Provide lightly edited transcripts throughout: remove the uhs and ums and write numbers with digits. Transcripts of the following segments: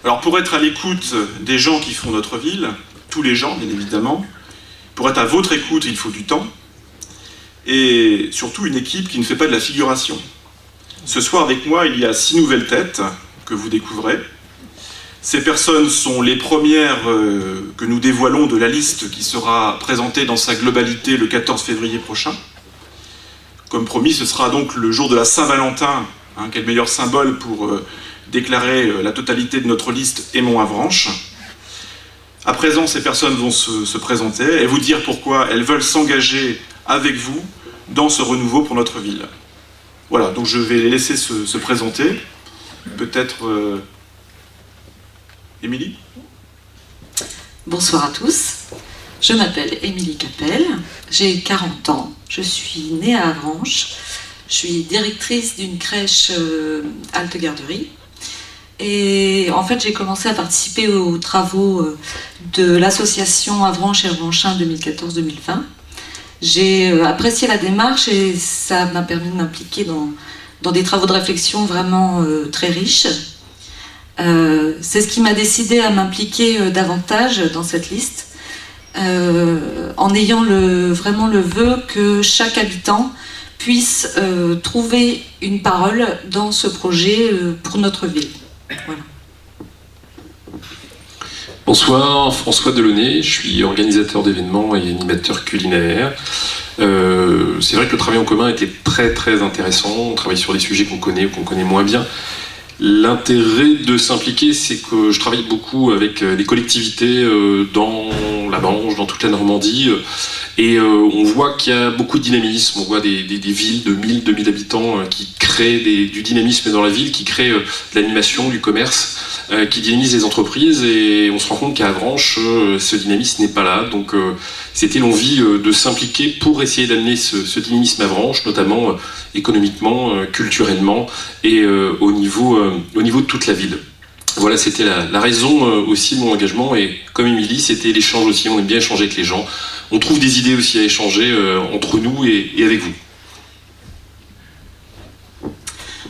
Alors pour être à l'écoute des gens qui font notre ville, tous les gens bien évidemment, pour être à votre écoute il faut du temps, et surtout une équipe qui ne fait pas de la figuration. Ce soir avec moi il y a 6 nouvelles têtes que vous découvrez. Ces personnes sont les premières que nous dévoilons de la liste qui sera présentée dans sa globalité le 14 février prochain. Comme promis, ce sera donc le jour de la Saint-Valentin, quel meilleur symbole pour déclarer la totalité de notre liste Aimons-Avranches. À présent, ces personnes vont se présenter et vous dire pourquoi elles veulent s'engager avec vous dans ce renouveau pour notre ville. Voilà, donc je vais les laisser se présenter. Peut-être Émilie ? Bonsoir à tous, je m'appelle Émilie Capel, j'ai 40 ans, je suis née à Avranches, je suis directrice d'une crèche Halte Garderie et en fait j'ai commencé à participer aux travaux de l'association Avranches et Avranchins 2014-2020. J'ai apprécié la démarche et ça m'a permis de m'impliquer dans des travaux de réflexion vraiment très riches. C'est ce qui m'a décidé à m'impliquer davantage dans cette liste, en ayant vraiment le vœu que chaque habitant puisse trouver une parole dans ce projet pour notre ville. Voilà. Bonsoir, François Delaunay, je suis organisateur d'événements et animateur culinaire. C'est vrai que le travail en commun était très très intéressant, on travaille sur des sujets qu'on connaît ou qu'on connaît moins bien. L'intérêt de s'impliquer, c'est que je travaille beaucoup avec des collectivités dans la Manche, dans toute la Normandie, et on voit qu'il y a beaucoup de dynamisme. On voit des villes de 1000, 2000 habitants qui créent du dynamisme dans la ville, qui créent de l'animation, du commerce, qui dynamisent les entreprises, et on se rend compte qu'à Avranches, ce dynamisme n'est pas là. Donc c'était l'envie de s'impliquer pour essayer d'amener ce dynamisme à Avranches, notamment économiquement, culturellement, et au niveau de toute la ville. Voilà, c'était la raison aussi de mon engagement, et comme Émilie, c'était l'échange aussi, on aime bien échanger avec les gens, on trouve des idées aussi à échanger entre nous et avec vous.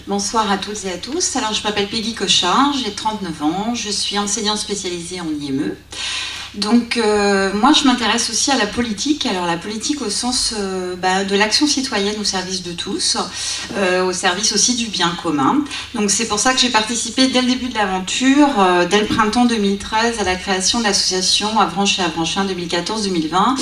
Bonsoir à toutes et à tous, alors je m'appelle Peggy Cochard, j'ai 39 ans, je suis enseignante spécialisée en IME. Donc moi je m'intéresse aussi à la politique, alors la politique au sens de l'action citoyenne au service de tous, au service aussi du bien commun. Donc c'est pour ça que j'ai participé dès le début de l'aventure, dès le printemps 2013, à la création de l'association Avranches et Avranchins 2014-2020,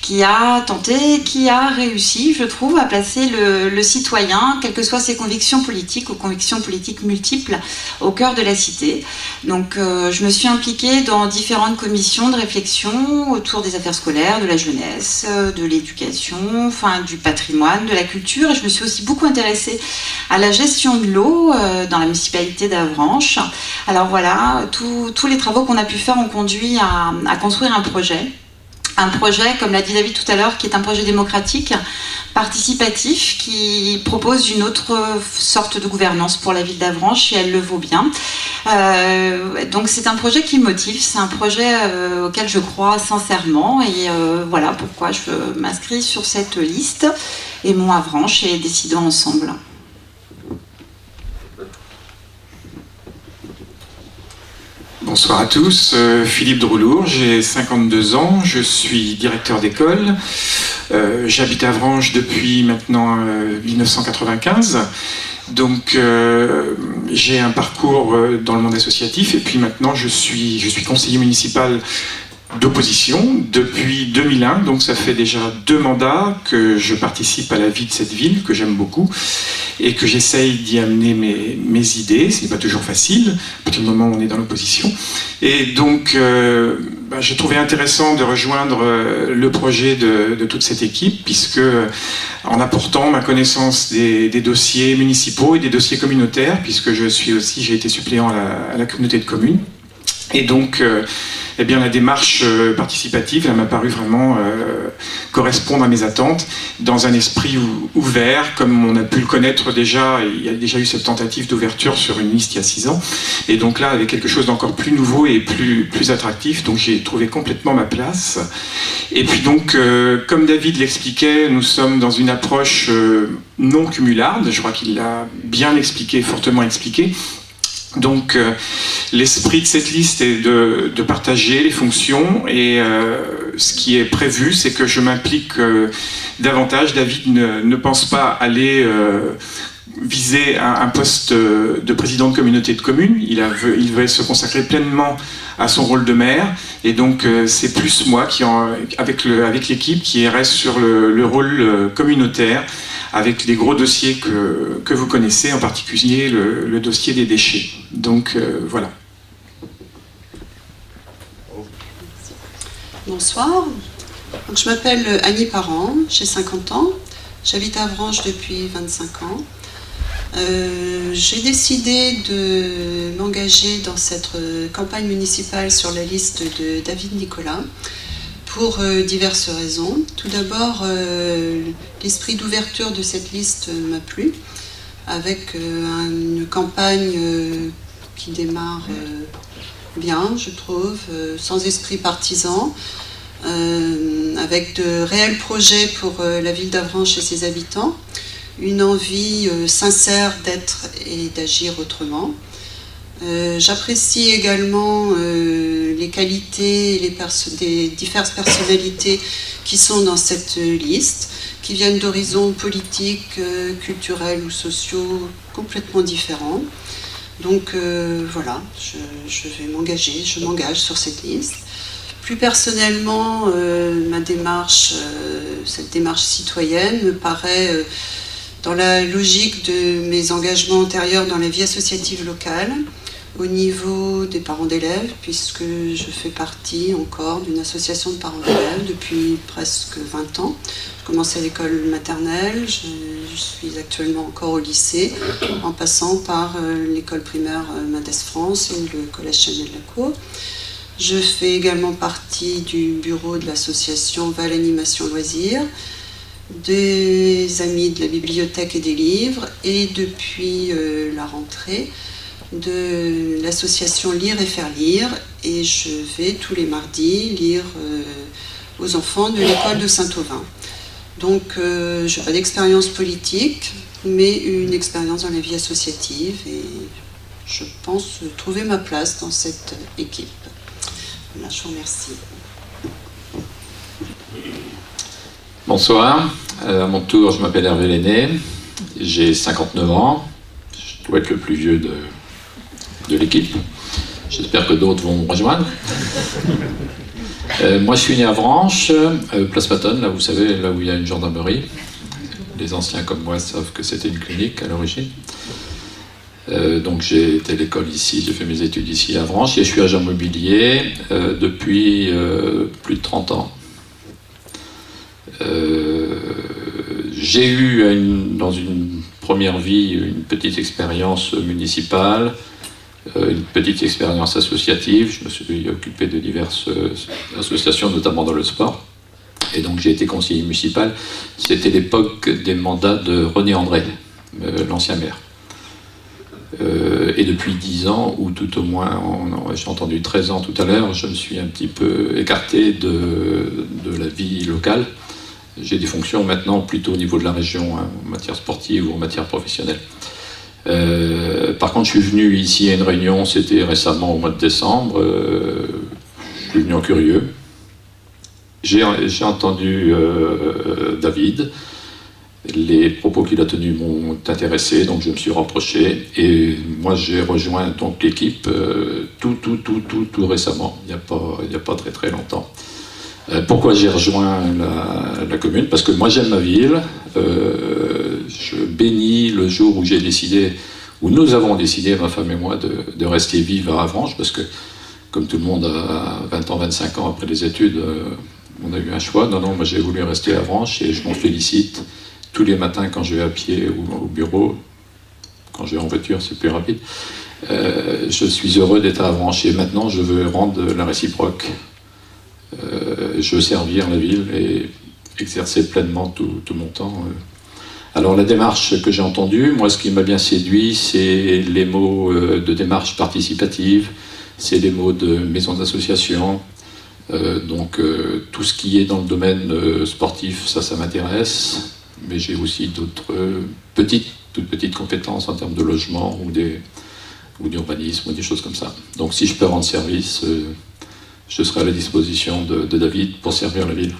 qui a tenté, qui a réussi, je trouve, à placer le citoyen, quelles que soient ses convictions politiques ou convictions politiques multiples, au cœur de la cité. Donc je me suis impliquée dans différentes commissions de réflexion autour des affaires scolaires, de la jeunesse, de l'éducation, enfin du patrimoine, de la culture, et je me suis aussi beaucoup intéressée à la gestion de l'eau dans la municipalité d'Avranches. Alors voilà, tous les travaux qu'on a pu faire ont conduit à construire un projet, comme l'a dit David tout à l'heure, qui est un projet démocratique, participatif, qui propose une autre sorte de gouvernance pour la ville d'Avranches, et elle le vaut bien. Donc c'est un projet qui me motive, c'est un projet auquel je crois sincèrement, et voilà pourquoi je m'inscris sur cette liste, Aimons Avranches et décidons ensemble. Bonsoir à tous, Philippe Droulour, j'ai 52 ans, je suis directeur d'école, j'habite à Avranches depuis maintenant 1995, donc j'ai un parcours dans le monde associatif, et puis maintenant je suis conseiller municipal d'opposition depuis 2001, donc ça fait déjà 2 mandats que je participe à la vie de cette ville, que j'aime beaucoup, et que j'essaye d'y amener mes idées. Ce n'est pas toujours facile, à partir du moment où on est dans l'opposition. Et donc, j'ai trouvé intéressant de rejoindre le projet de toute cette équipe, puisque en apportant ma connaissance des dossiers municipaux et des dossiers communautaires, puisque j'ai été suppléant à la communauté de communes, et donc eh bien, la démarche participative, elle m'a paru vraiment correspondre à mes attentes, dans un esprit ouvert, comme on a pu le connaître déjà. Il y a déjà eu cette tentative d'ouverture sur une liste il y a 6 ans, et donc là, avec quelque chose d'encore plus nouveau et plus attractif, donc j'ai trouvé complètement ma place. Et puis donc, comme David l'expliquait, nous sommes dans une approche non cumularde, je crois qu'il l'a bien expliqué, fortement expliqué. Donc l'esprit de cette liste est de partager les fonctions et ce qui est prévu, c'est que je m'implique davantage. David ne pense pas aller viser un poste de président de communauté de communes. Il veut se consacrer pleinement à son rôle de maire, et donc c'est plus moi qui, avec l'équipe, qui reste sur le rôle communautaire, avec les gros dossiers que vous connaissez, en particulier le dossier des déchets. Donc voilà. Bonsoir, donc, je m'appelle Annie Parent, j'ai 50 ans, j'habite à Avranches depuis 25 ans. J'ai décidé de m'engager dans cette campagne municipale sur la liste de David Nicolas pour diverses raisons. Tout d'abord, l'esprit d'ouverture de cette liste m'a plu, avec une campagne qui démarre bien, je trouve, sans esprit partisan, avec de réels projets pour la ville d'Avranches et ses habitants, une envie sincère d'être et d'agir autrement. J'apprécie également les qualités et des diverses personnalités qui sont dans cette liste, qui viennent d'horizons politiques, culturels ou sociaux complètement différents. Donc voilà, je m'engage sur cette liste. Plus personnellement, cette démarche citoyenne me paraît dans la logique de mes engagements antérieurs dans la vie associative locale, au niveau des parents d'élèves, puisque je fais partie encore d'une association de parents d'élèves depuis presque 20 ans. Je commençais à l'école maternelle, je suis actuellement encore au lycée, en passant par l'école primaire Mendes France et le collège Chanel de la Cour. Je fais également partie du bureau de l'association Val Animation Loisirs, des amis de la bibliothèque et des livres, et depuis la rentrée de l'association Lire et Faire Lire, et je vais tous les mardis lire aux enfants de l'école de Saint-Auvin. Donc je n'ai pas d'expérience politique, mais une expérience dans la vie associative, et je pense trouver ma place dans cette équipe. Voilà, je vous remercie. Bonsoir, à mon tour, je m'appelle Hervé Lenné, j'ai 59 ans, je dois être le plus vieux de l'équipe. J'espère que d'autres vont me rejoindre. Moi, je suis né à Avranches, Place Pattonne, là, vous savez, là où il y a une gendarmerie. Les anciens comme moi savent que c'était une clinique à l'origine. Donc j'ai été à l'école ici, j'ai fait mes études ici à Avranches, et je suis agent immobilier depuis plus de 30 ans. J'ai eu dans une première vie une petite expérience municipale, une petite expérience associative. Je me suis occupé de diverses associations, notamment dans le sport. Et donc j'ai été conseiller municipal. C'était l'époque des mandats de René André, l'ancien maire. Et depuis 10 ans, ou tout au moins, j'ai entendu 13 ans tout à l'heure, je me suis un petit peu écarté de la vie locale. J'ai des fonctions maintenant plutôt au niveau de la région, hein, en matière sportive ou en matière professionnelle. Par contre, je suis venu ici à une réunion, c'était récemment au mois de décembre. Je suis venu en curieux. J'ai entendu David. Les propos qu'il a tenus m'ont intéressé, donc je me suis rapproché. Et moi, j'ai rejoint donc l'équipe tout récemment, il n'y a pas très très longtemps. Pourquoi j'ai rejoint la commune? Parce que moi j'aime ma ville, je bénis le jour où j'ai décidé, où nous avons décidé, ma femme et moi, de rester vivre à Avranches, parce que comme tout le monde a 20 ans, 25 ans après les études, on a eu un choix. Non, moi j'ai voulu rester à Avranches et je m'en félicite. Tous les matins quand je vais à pied ou au bureau, quand je vais en voiture c'est plus rapide, je suis heureux d'être à Avranches et maintenant je veux rendre la réciproque. Je veux servir la ville et exercer pleinement tout mon temps. Alors la démarche que j'ai entendue, moi ce qui m'a bien séduit, c'est les mots de démarche participative, c'est les mots de maison d'association, donc tout ce qui est dans le domaine sportif, ça m'intéresse, mais j'ai aussi d'autres toutes petites compétences en termes de logement ou ou d'urbanisme, ou des choses comme ça. Donc si je peux rendre service, je serai à la disposition de David pour servir la ville.